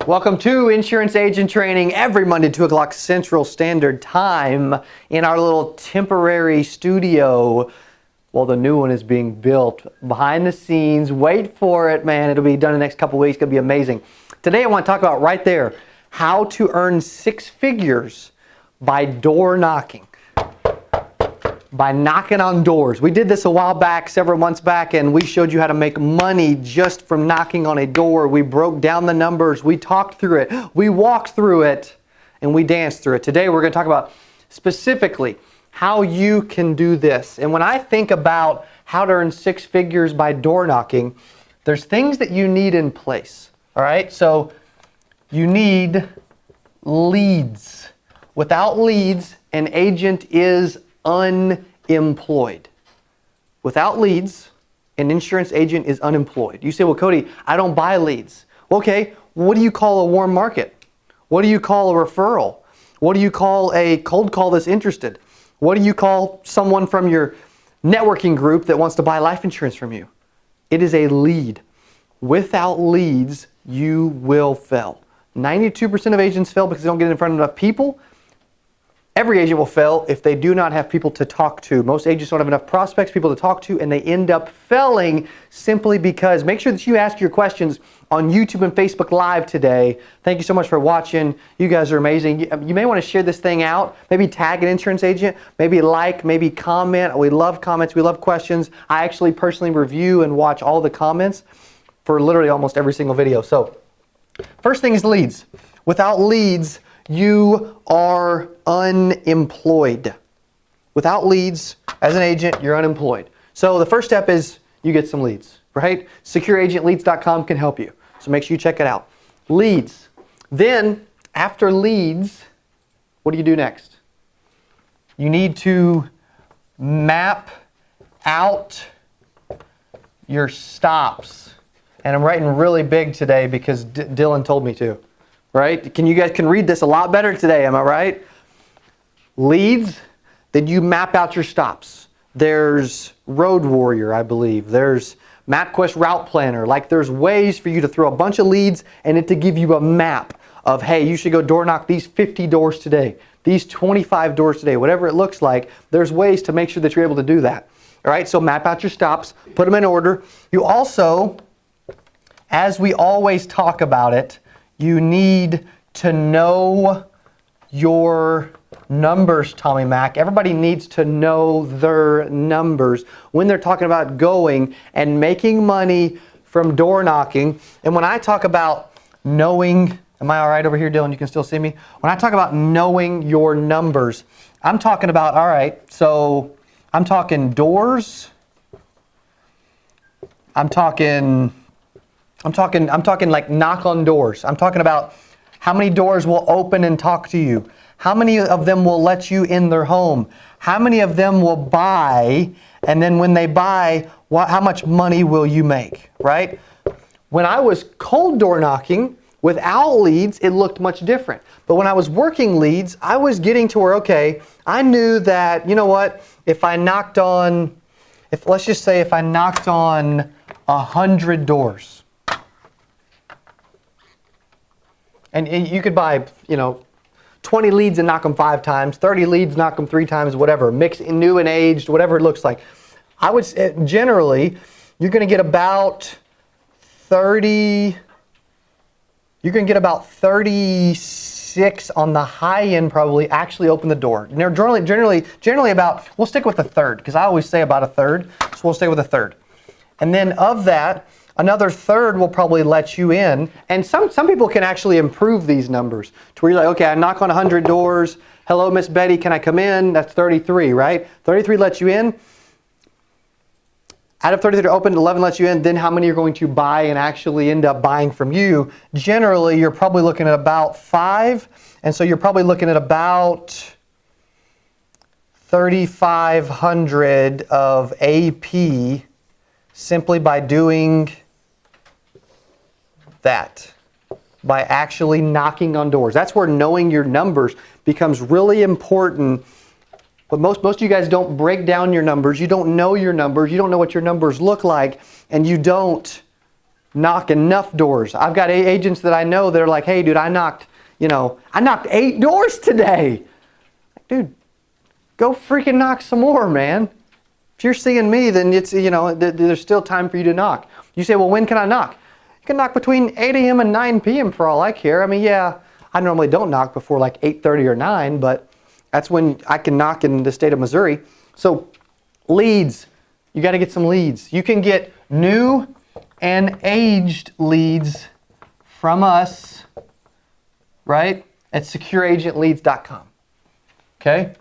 Welcome to Insurance Agent Training every Monday, 2 o'clock Central Standard Time in our little temporary studio. Well, the new one is being built behind the scenes. Wait for it, man. It'll be done in the next couple weeks. It's going to be amazing. Today, I want to talk about right there how to earn 6 figures by door knocking. By knocking on doors. We did this a while back, several months back, and we showed you how to make money just from knocking on a door. We broke down the numbers, we talked through it, we walked through it, and we danced through it. Today we're going to talk about specifically how you can do this. And when I think about how to earn 6 figures by door knocking, there's things that you need in place. All right, so you need leads. Without leads, an agent is unemployed. Without leads, an insurance agent is unemployed. You say, well, Cody, I don't buy leads. Okay, what do you call a warm market? What do you call a referral? What do you call a cold call that's interested? What do you call someone from your networking group that wants to buy life insurance from you? It is a lead. Without leads, you will fail. 92% of agents fail because they don't get in front of enough people. Every agent will fail if they do not have people to talk to. Most agents don't have enough prospects, people to talk to, and they end up failing simply because, make sure that you ask your questions on YouTube and Facebook Live today. Thank you so much for watching. You guys are amazing. You may want to share this thing out. Maybe tag an insurance agent. Maybe like, maybe comment. We love comments. We love questions. I actually personally review and watch all the comments for literally almost every single video. So, first thing is leads. Without leads, you are unemployed. Without leads, as an agent, you're unemployed. So the first step is you get some leads, right? SecureAgentLeads.com can help you. So make sure you check it out. Leads. Then, after leads, what do you do next? You need to map out your stops. And I'm writing really big today because Dylan told me to. Right? You guys can read this a lot better today, am I right? Leads, then you map out your stops. There's Road Warrior, I believe. There's MapQuest Route Planner. Like, there's ways for you to throw a bunch of leads and it to give you a map of, hey, you should go door knock these 50 doors today, these 25 doors today, whatever it looks like. There's ways to make sure that you're able to do that. All right, so map out your stops, put them in order. You also, as we always talk about it, you need to know your numbers, Tommy Mac. Everybody needs to know their numbers when they're talking about going and making money from door knocking. And when I talk about knowing, am I all right over here, Dylan? You can still see me? When I talk about knowing your numbers, I'm talking about, all right, so I'm talking doors. I'm talking like knock on doors. I'm talking about how many doors will open and talk to you. How many of them will let you in their home? How many of them will buy? And then when they buy, how much money will you make, right? When I was cold door knocking without leads, it looked much different. But when I was working leads, I was getting to where, okay, I knew that, you know what, let's just say if I knocked on 100 doors, and you could buy, 20 leads and knock them 5 times, 30 leads, knock them 3 times, whatever. Mix in new and aged, whatever it looks like. I would say, generally, you're going to get about 36 on the high end probably actually open the door. Now, generally about, we'll stick with a third, because I always say about a third, so we'll stay with a third. And then of that, another third will probably let you in. And some people can actually improve these numbers to where you're like, okay, I knock on 100 doors. Hello, Miss Betty, can I come in? That's 33, right? 33 lets you in. Out of 33 open, 11 lets you in. Then how many are going to buy and actually end up buying from you? Generally, you're probably looking at about 5. And so you're probably looking at about 3,500 of AP simply by doing that, by actually knocking on doors. That's where knowing your numbers becomes really important. But most of you guys don't break down your numbers. You don't know your numbers. You don't know what your numbers look like. And you don't knock enough doors. I've got agents that I know that are like, hey, dude, I knocked 8 doors today. Dude, go freaking knock some more, man. If you're seeing me, then it's, there's still time for you to knock. You say, well, when can I knock? You can knock between 8 a.m. and 9 p.m. for all I care. I mean, yeah, I normally don't knock before like 8:30 or 9, but that's when I can knock in the state of Missouri. So leads, you got to get some leads. You can get new and aged leads from us, right, at secureagentleads.com. Okay?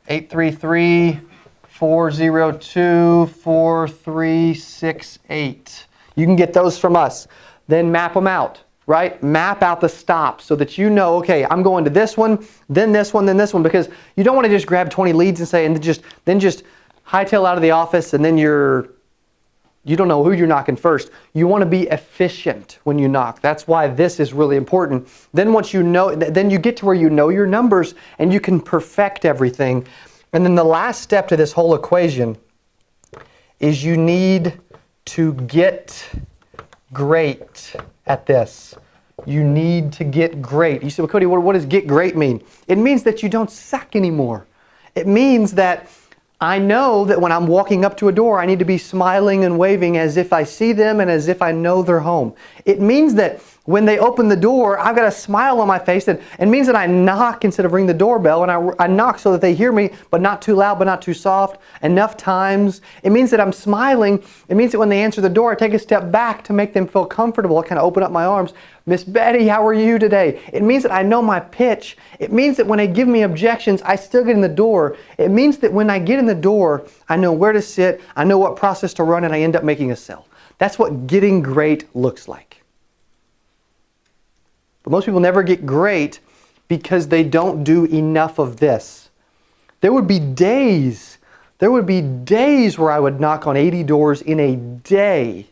833-402-4368. You can get those from us. Then map them out, right? Map out the stops so that you know, okay, I'm going to this one, then this one, then this one, because you don't want to just grab 20 leads and say, and then just hightail out of the office, and then you don't know who you're knocking first. You want to be efficient when you knock. That's why this is really important. Then once you know, then you get to where you know your numbers and you can perfect everything. And then the last step to this whole equation is you need to get great at this. You need to get great. You say, well, Cody, what does get great mean? It means that you don't suck anymore. It means that I know that when I'm walking up to a door, I need to be smiling and waving as if I see them and as if I know they're home. It means that when they open the door, I've got a smile on my face. And it means that I knock instead of ring the doorbell. And I knock so that they hear me, but not too loud, but not too soft, enough times. It means that I'm smiling. It means that when they answer the door, I take a step back to make them feel comfortable. I kind of open up my arms. Miss Betty, how are you today? It means that I know my pitch. It means that when they give me objections, I still get in the door. It means that when I get in the door, I know where to sit, I know what process to run, and I end up making a sale. That's what getting great looks like. But most people never get great because they don't do enough of this. There would be days where I would knock on 80 doors in a day.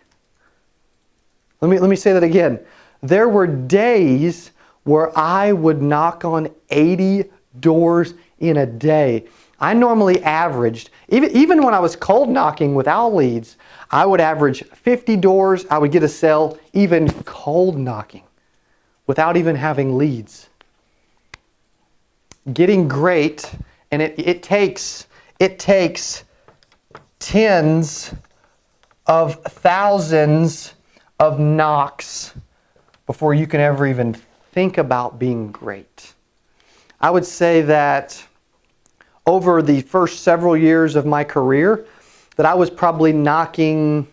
Let me say that again. There were days where I would knock on 80 doors in a day. I normally averaged, even when I was cold knocking without leads, I would average 50 doors. I would get a sale even cold knocking without even having leads. Getting great, and it takes tens of thousands of knocks before you can ever even think about being great. I would say that over the first several years of my career, that I was probably knocking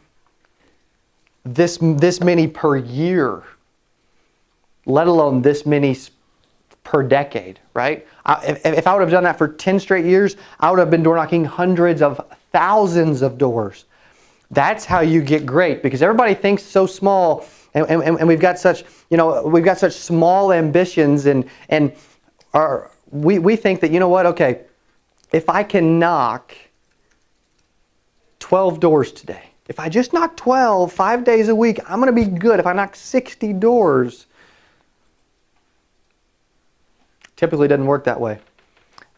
this many per year, let alone this many per decade, right? If I would have done that for 10 straight years, I would have been door knocking hundreds of thousands of doors. That's how you get great, because everybody thinks so small, and we've got such, we've got such small ambitions, and we think that, you know what, okay, if I can knock 12 doors today, if I just knock 12 5 days a week, I'm going to be good. If I knock 60 doors, typically doesn't work that way.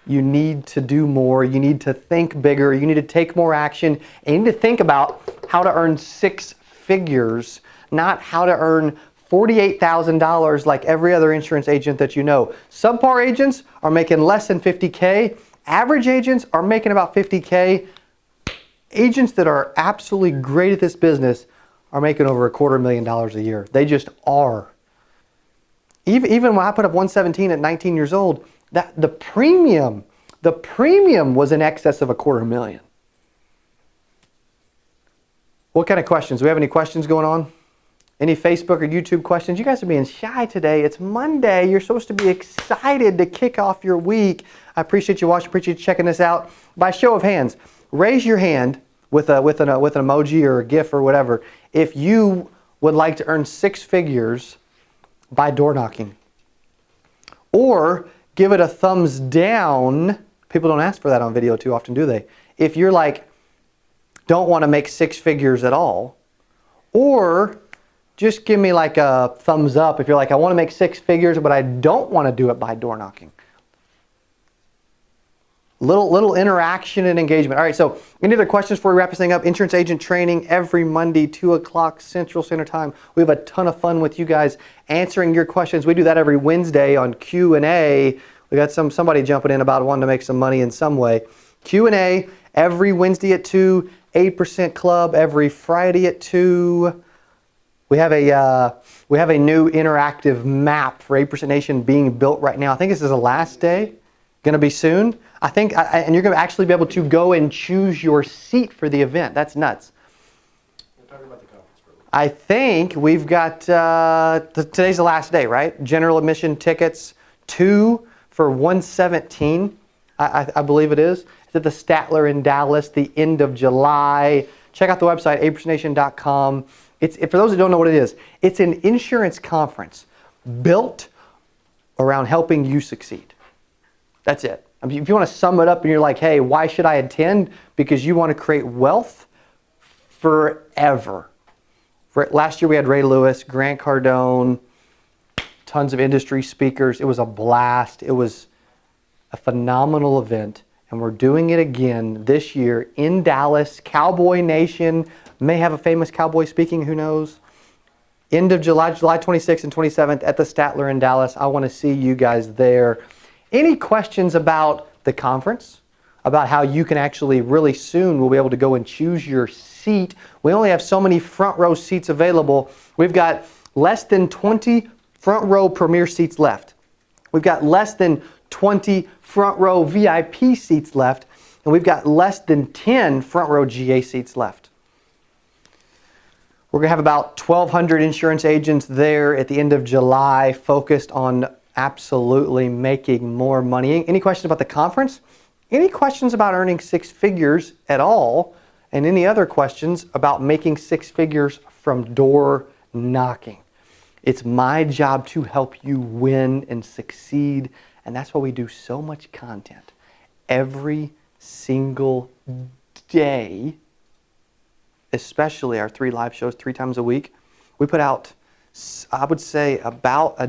You need to do more. You need to think bigger. You need to take more action. And you need to think about how to earn 6 figures, not how to earn $48,000 like every other insurance agent that you know. Subpar agents are making less than $50K. Average agents are making about $50K. Agents that are absolutely great at this business are making over $250,000 a year. They just are. Even when I put up 117 at 19 years old, the premium was in excess of $250,000. What kind of questions? Do we have any questions going on? Any Facebook or YouTube questions? You guys are being shy today. It's Monday. You're supposed to be excited to kick off your week. I appreciate you watching. Appreciate you checking this out. By show of hands, raise your hand with an emoji or a GIF or whatever if you would like to earn 6 figures by door knocking. Or give it a thumbs down. People don't ask for that on video too often, do they? If you're like, don't want to make 6 figures at all. Or just give me like a thumbs up if you're like, I want to make 6 figures, but I don't want to do it by door knocking. Little interaction and engagement. All right, so any other questions before we wrap this thing up? Insurance agent training every Monday, 2 o'clock Central Standard Time. We have a ton of fun with you guys answering your questions. We do that every Wednesday on Q&A. We got somebody jumping in about wanting to make some money in some way. Q&A every Wednesday at 2, 8% Club every Friday at 2. We have a new interactive map for 8% Nation being built right now. I think this is the last day. Going to be soon. I think, and you're going to actually be able to go and choose your seat for the event. That's nuts. We're talking about the conference program. I think we've got, today's the last day, right? General admission tickets, 2 for $117, I believe it is. It's at the Statler in Dallas, the end of July. Check out the website, 8%nation.com. For those that don't know what it is, it's an insurance conference built around helping you succeed. That's it. I mean, if you want to sum it up and you're like, hey, why should I attend? Because you want to create wealth forever. Last year we had Ray Lewis, Grant Cardone, tons of industry speakers. It was a blast. It was a phenomenal event. And we're doing it again this year in Dallas. Cowboy Nation may have a famous cowboy speaking, who knows? End of July 26th and 27th at the Statler in Dallas. I want to see you guys there. Any questions about the conference? About how you can actually really soon will be able to go and choose your seat. We only have so many front row seats available. We've got less than 20 front row premier seats left. We've got less than 20 front row VIP seats left. And we've got less than 10 front row GA seats left. We're going to have about 1,200 insurance agents there at the end of July focused on absolutely making more money. Any questions about the conference? Any questions about earning 6 figures at all? And any other questions about making 6 figures from door knocking? It's my job to help you win and succeed. And that's why we do so much content every single day, especially our 3 live shows 3 times a week. We put out, I would say, about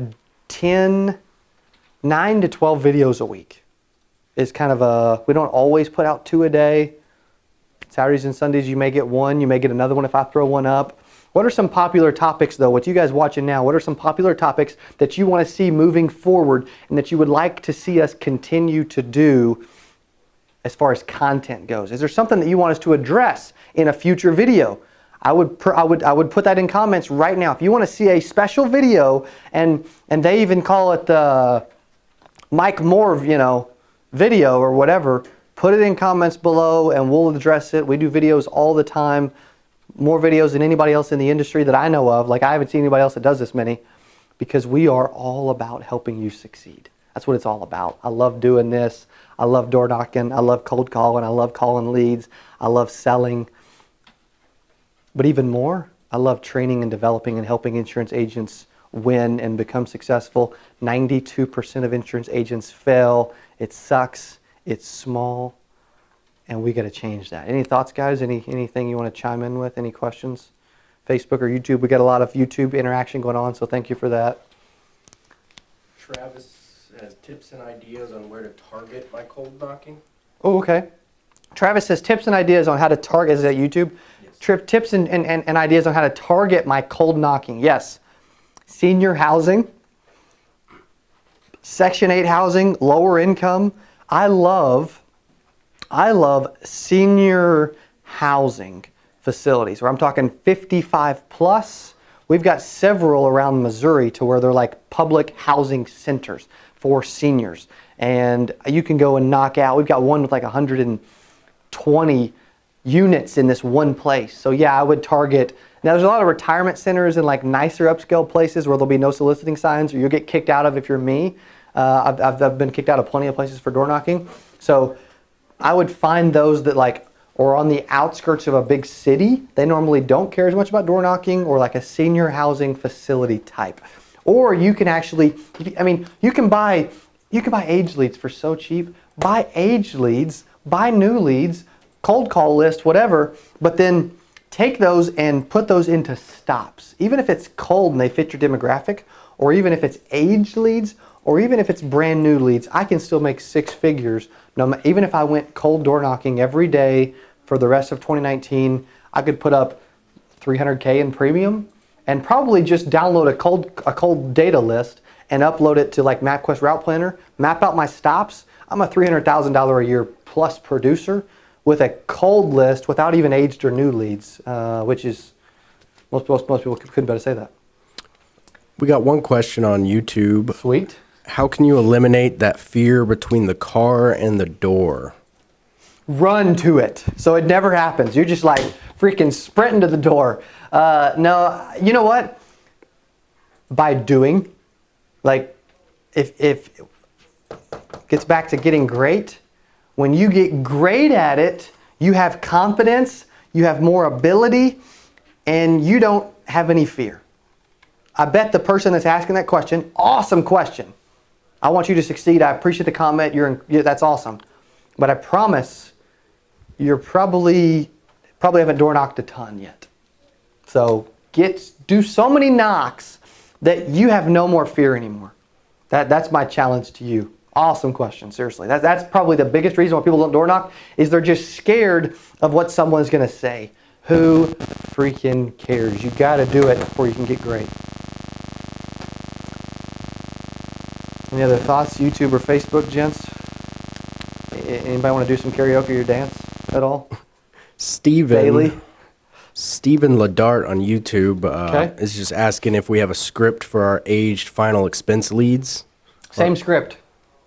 9 to 12 videos a week. It's kind of we don't always put out 2 a day. Saturdays and Sundays you may get 1, you may get another one if I throw one up. What are some popular topics though? What you guys watching now, what are some popular topics that you want to see moving forward and that you would like to see us continue to do as far as content goes? Is there something that you want us to address in a future video? I would put that in comments right now. If you want to see a special video, and they even call it the Mike Moore, video or whatever, put it in comments below and we'll address it. We do videos all the time, more videos than anybody else in the industry that I know of. Like, I haven't seen anybody else that does this many, because we are all about helping you succeed. That's what it's all about. I love doing this. I love door knocking. I love cold calling. I love calling leads. I love selling. But even more, I love training and developing and helping insurance agents win and become successful. 92% of insurance agents fail. It sucks. It's small. And we got to change that. Any thoughts, guys? Anything you want to chime in with? Any questions? Facebook or YouTube? We got a lot of YouTube interaction going on, so thank you for that. Travis has tips and ideas on where to target my cold knocking. Oh, okay. Travis says tips and ideas on how to target. Is that YouTube? Yes. Tips and ideas on how to target my cold knocking. Yes. Senior housing, Section 8 housing, lower income. I love senior housing facilities where I'm talking 55 plus. We've got several around Missouri to where they're like public housing centers for seniors. And you can go and knock out. We've got one with like 120 units in this one place. So yeah, I would target. Now there's a lot of retirement centers and like nicer upscale places where there'll be no soliciting signs, or you'll get kicked out of if you're me. I've been kicked out of plenty of places for door knocking. So I would find those that like or on the outskirts of a big city. They normally don't care as much about door knocking, or like a senior housing facility type. Or you can actually, you can buy age leads for so cheap. Buy age leads, buy new leads, cold call list, whatever, but then take those and put those into stops. Even if it's cold and they fit your demographic, or even if it's aged leads, or even if it's brand new leads, I can still make 6 figures. Even if I went cold door knocking every day for the rest of 2019, I could put up $300K in premium and probably just download a cold data list and upload it to like MapQuest Route Planner, map out my stops. I'm a $300,000 a year plus producer with a cold list without even aged or new leads, which is, most people couldn't better say that. We got one question on YouTube. Sweet. How can you eliminate that fear between the car and the door? Run to it so it never happens. You're just like freaking sprinting to the door. No, you know what? By doing, like if it gets back to getting great, when you get great at it, you have confidence, you have more ability, and you don't have any fear. I bet the person that's asking that question, awesome question. I want you to succeed. I appreciate the comment. That's awesome. But I promise you're probably haven't door knocked a ton yet. So do so many knocks that you have no more fear anymore. That's my challenge to you. Awesome question, seriously. That's probably the biggest reason why people don't door knock is they're just scared of what someone's going to say. Who freaking cares? You got to do it before you can get great. Any other thoughts, YouTube or Facebook, gents? Anybody want to do some karaoke or dance at all? Stephen Ladart on YouTube Okay. is just asking if we have a script for our aged final expense leads. Same script.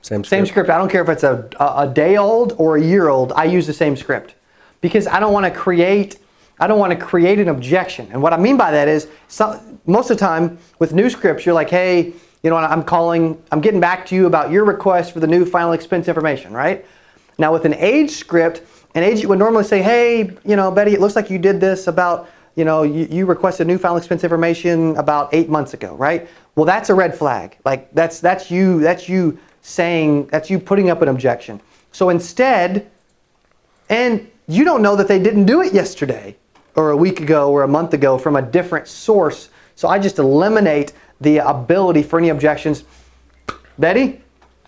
Same Same script. script. I don't care if it's a day old or a year old. I use the same script because I don't want to create an objection. And what I mean by that is most of the time with new scripts, you're like, hey, you know, I'm getting back to you about your request for the new final expense information, right? Now with an age script, an agent would normally say, hey, you know, Betty, it looks like you did this about, you know, you requested new final expense information about 8 months ago, right? Well, that's a red flag. Like that's you putting up an objection. So instead, and you don't know that they didn't do it yesterday or a week ago or a month ago from a different source. So I just eliminate the ability for any objections. Betty,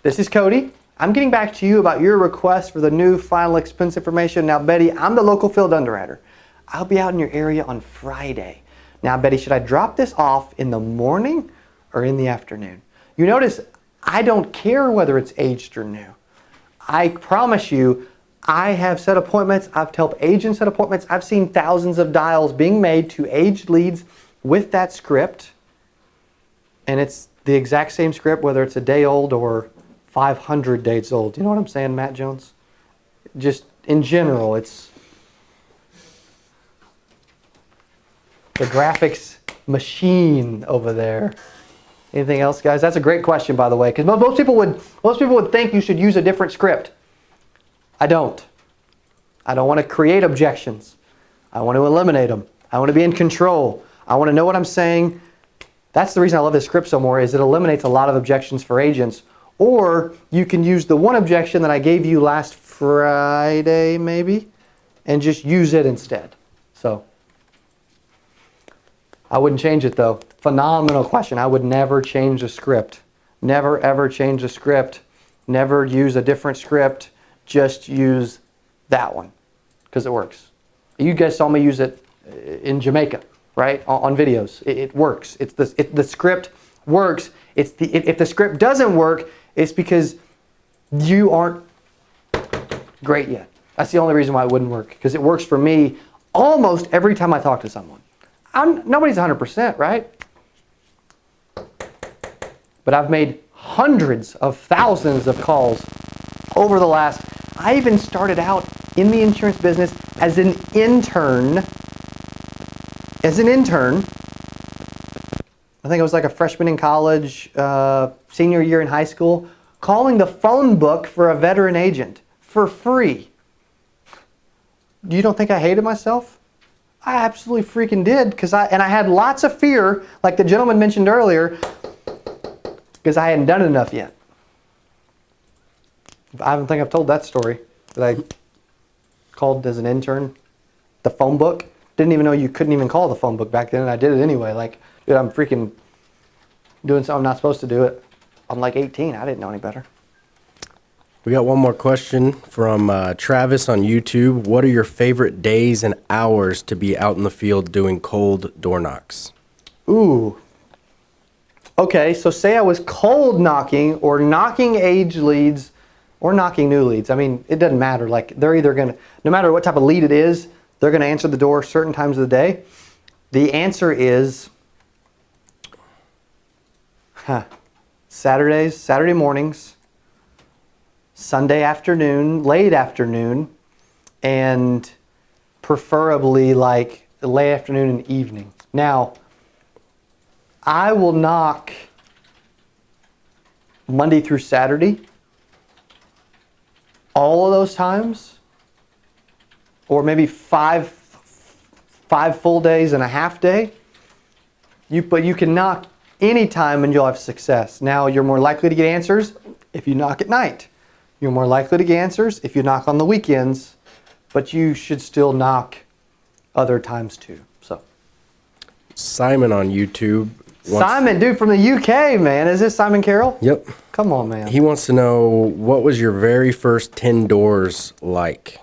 this is Cody. I'm getting back to you about your request for the new final expense information. Now, Betty, I'm the local field underwriter. I'll be out in your area on Friday. Now, Betty, should I drop this off in the morning or in the afternoon? You notice I don't care whether it's aged or new. I promise you, I have set appointments. I've helped agents set appointments. I've seen thousands of dials being made to aged leads with that script. And it's the exact same script, whether it's a day old or 500 days old. You know what I'm saying, Matt Jones? Just in general, it's the graphics machine over there. Anything else, guys? That's a great question, by the way, because most people would think you should use a different script. I don't. I don't want to create objections. I want to eliminate them. I want to be in control. I want to know what I'm saying. That's the reason I love this script so more, is it eliminates a lot of objections for agents. Or you can use the one objection that I gave you last Friday, maybe, and just use it instead. So I wouldn't change it, though. Phenomenal question. I would never change the script. Never, ever change the script. Never use a different script. Just use that one because it works. You guys saw me use it in Jamaica, right? On videos. It works. The script works. If the script doesn't work, it's because you aren't great yet. That's the only reason why it wouldn't work, because it works for me almost every time I talk to someone. Nobody's 100%, right? But I've made hundreds of thousands of calls over the last. I even started out in the insurance business as an intern. I think I was like a freshman in college, senior year in high school, calling the phone book for a veteran agent for free. You don't think I hated myself? I absolutely freaking did, because I had lots of fear, like the gentleman mentioned earlier, because I hadn't done it enough yet. I don't think I've told that story, that I called as an intern the phone book. Didn't even know you couldn't even call the phone book back then, and I did it anyway. Like, dude, I'm freaking doing something I'm not supposed to do it. I'm like 18. I didn't know any better. We got one more question from Travis on YouTube. What are your favorite days and hours to be out in the field doing cold door knocks? Ooh. Okay, so say I was cold knocking or knocking age leads or knocking new leads. I mean, it doesn't matter. Like, they're either going to, no matter what type of lead it is, they're going to answer the door certain times of the day. The answer is Saturday mornings, Sunday afternoon, late afternoon, and preferably like late afternoon and evening. Now, I will knock Monday through Saturday, all of those times, or maybe five full days and a half day. But you can knock any time and you'll have success. Now, you're more likely to get answers if you knock at night. You're more likely to get answers if you knock on the weekends, but you should still knock other times too. So, Simon on YouTube. Simon, dude, from the UK, man. Is this Simon Carroll? Yep. Come on, man. He wants to know, what was your very first 10 doors like?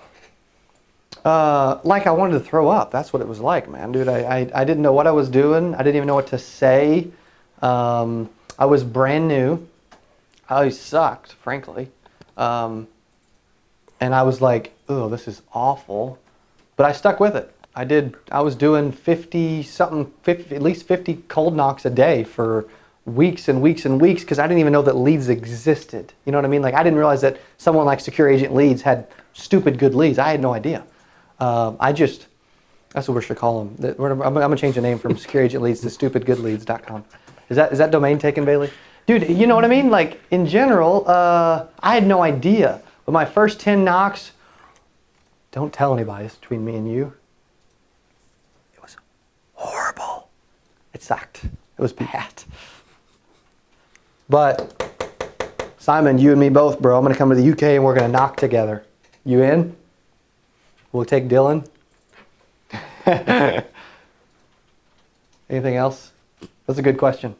Like I wanted to throw up. That's what it was like, man. Dude, I didn't know what I was doing. I didn't even know what to say. I was brand new. I sucked, frankly. And I was like, oh, this is awful. But I stuck with it. I was doing at least 50 cold knocks a day for weeks and weeks and weeks because I didn't even know that leads existed. You know what I mean? Like, I didn't realize that someone like Secure Agent Leads had stupid good leads. I had no idea. That's what we should call them. I'm going to change the name from Secure Agent Leads to stupidgoodleads.com. Is that domain taken, Bailey? Dude, you know what I mean? Like, in general, I had no idea. But my first 10 knocks, don't tell anybody, it's between me and you. It was horrible. It sucked. It was bad. But, Simon, you and me both, bro. I'm going to come to the UK and we're going to knock together. You in? We'll take Dylan. Anything else? That's a good question.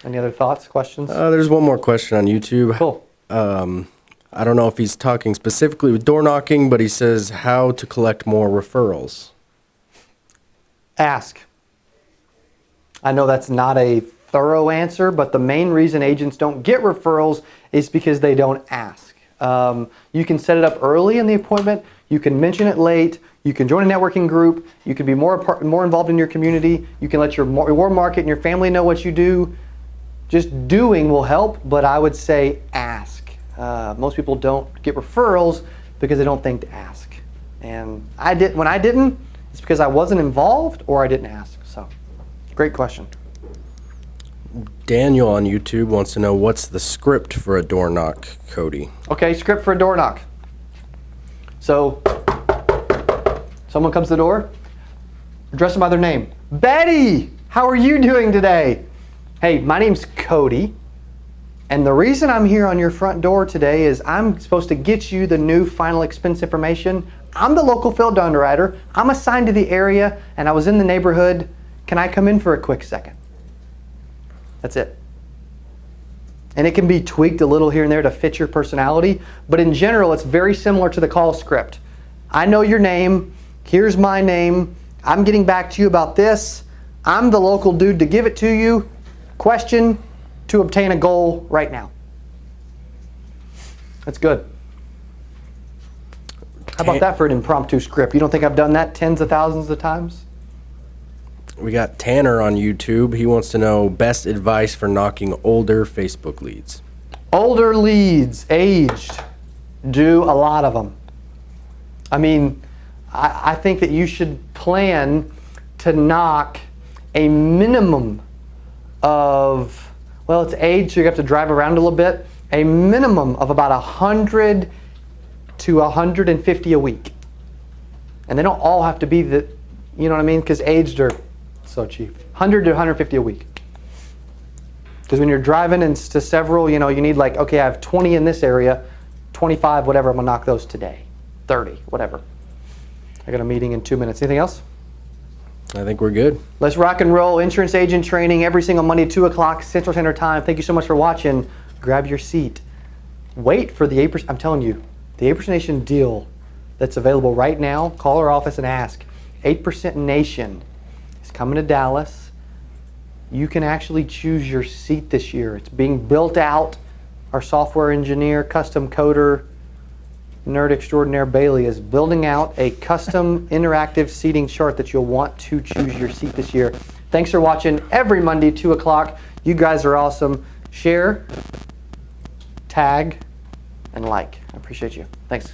Any other thoughts, questions? There's one more question on YouTube. Cool. I don't know if he's talking specifically with door knocking, but he says how to collect more referrals. Ask. I know that's not a thorough answer, but the main reason agents don't get referrals is because they don't ask. You can set it up early in the appointment. You can mention it late. You can join a networking group. You can be more involved in your community. You can let your market and your family know what you do. Just doing will help, but I would say ask. Most people don't get referrals because they don't think to ask. And when I didn't, it's because I wasn't involved or I didn't ask. So, great question. Daniel on YouTube wants to know, what's the script for a door knock, Cody? Okay, script for a door knock. So, someone comes to the door, address them by their name. Betty, how are you doing today? Hey, my name's Cody, and the reason I'm here on your front door today is I'm supposed to get you the new final expense information. I'm the local field underwriter. I'm assigned to the area, and I was in the neighborhood. Can I come in for a quick second? That's it. And it can be tweaked a little here and there to fit your personality, but in general, it's very similar to the call script. I know your name. Here's my name. I'm getting back to you about this. I'm the local dude to give it to you. Question to obtain a goal right now. That's good. How about that for an impromptu script? You don't think I've done that tens of thousands of times? We got Tanner on YouTube. He wants to know best advice for knocking older Facebook leads. Older leads, aged, do a lot of them. I mean, I think that you should plan to knock a minimum of, well, it's age, so you have to drive around a little bit, a minimum of about 100 to 150 a week. And they don't all have to be the, you know what I mean? Because aged are so cheap. 100 to 150 a week. Because when you're driving into several, you need like, okay, I have 20 in this area, 25, whatever, I'm going to knock those today. 30, whatever. I got a meeting in 2 minutes. Anything else? I think we're good. Let's rock and roll. Insurance agent training every single Monday, 2 o'clock Central Standard Time. Thank you so much for watching. Grab your seat. Wait for the 8%. I'm telling you, the 8% Nation deal that's available right now. Call our office and ask. 8% Nation is coming to Dallas. You can actually choose your seat this year. It's being built out. Our software engineer, custom coder, nerd extraordinaire Bailey is building out a custom interactive seating chart that you'll want to choose your seat this year. Thanks for watching every Monday, 2 o'clock. You guys are awesome. Share, tag, and like. I appreciate you. Thanks.